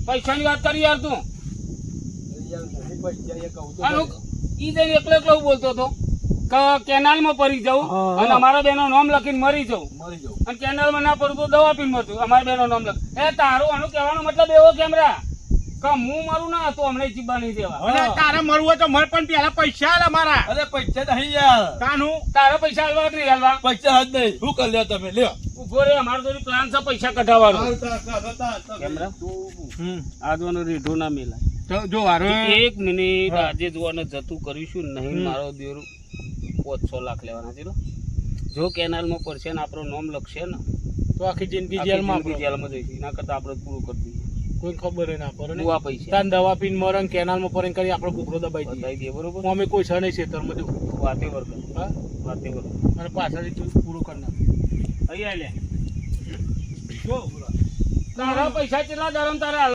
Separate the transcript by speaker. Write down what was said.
Speaker 1: પૈસાની વાત કરી યાર તું.
Speaker 2: યાર નહીં પૈસા એ કહું તો
Speaker 1: અને ઈ જઈને એકલો એકલો બોલતો હતો કે કેનાલમાં પડી જાઉં અને અમારા બેનો નામ લખીને મરી જાઉં.
Speaker 2: મરી જાઉં.
Speaker 1: અને કેનાલમાં ના પડું તો દવા પીને મરતું. અમારા બેનો નામ લખ. તારું આનું કહેવાનો મતલબ એવો કેમરા કે હું મારું ના હતો અમને જીબા નહીં દેવા.
Speaker 3: અને તારે મરવું હોય તો મર, પણ પેલા પૈસા આલે મારા.
Speaker 2: અરે પૈસા નહીં યાર.
Speaker 3: તાનું
Speaker 1: તારા પૈસા હાલવા કે નહીં હાલવા?
Speaker 2: પૈસા જ નહીં. શું કરી લ્યો તમે લ્યો.
Speaker 1: ઉભો રે, અમારો તો પ્લાન છે પૈસા કઢાવવાનો.
Speaker 2: કેમેરા?
Speaker 1: આજવાનો રીઢો ના મેલા.
Speaker 3: તો જો હારો
Speaker 1: 1 મિનિટ આજે જોવાને જતું કરીશું નહીં. મારો દેરું 500 લાખ લેવાના છે. જો કેનાલમાં પડશે ને આપણું નામ લખશે ને
Speaker 3: તો આખી જિંદગી
Speaker 1: આખી
Speaker 3: જેલમાં
Speaker 1: જિંદગી જેલમાં જઈશું. એના કરતા આપણે પૂરું કરી દઈએ.
Speaker 3: કોઈ ખબર ના પડે ને.
Speaker 1: બુઆ પૈસા
Speaker 3: તાન દવા પીને મરણ કેનાલમાં પડીને કરી આપણો કુકરો દબાઈ દઈએ.
Speaker 1: બતાવી દઈએ. બરોબર?
Speaker 3: અમે કોઈ છે નહીં ખેતરમાં જો.
Speaker 1: વાતે વર્ગ
Speaker 3: હા
Speaker 1: વાતે વર્ગ
Speaker 3: અને પાછળથી પૂરું કરી નાખ.
Speaker 1: અહીંયા લે.
Speaker 3: જો
Speaker 1: તારા પૈસા કેટલા ધરમ તારા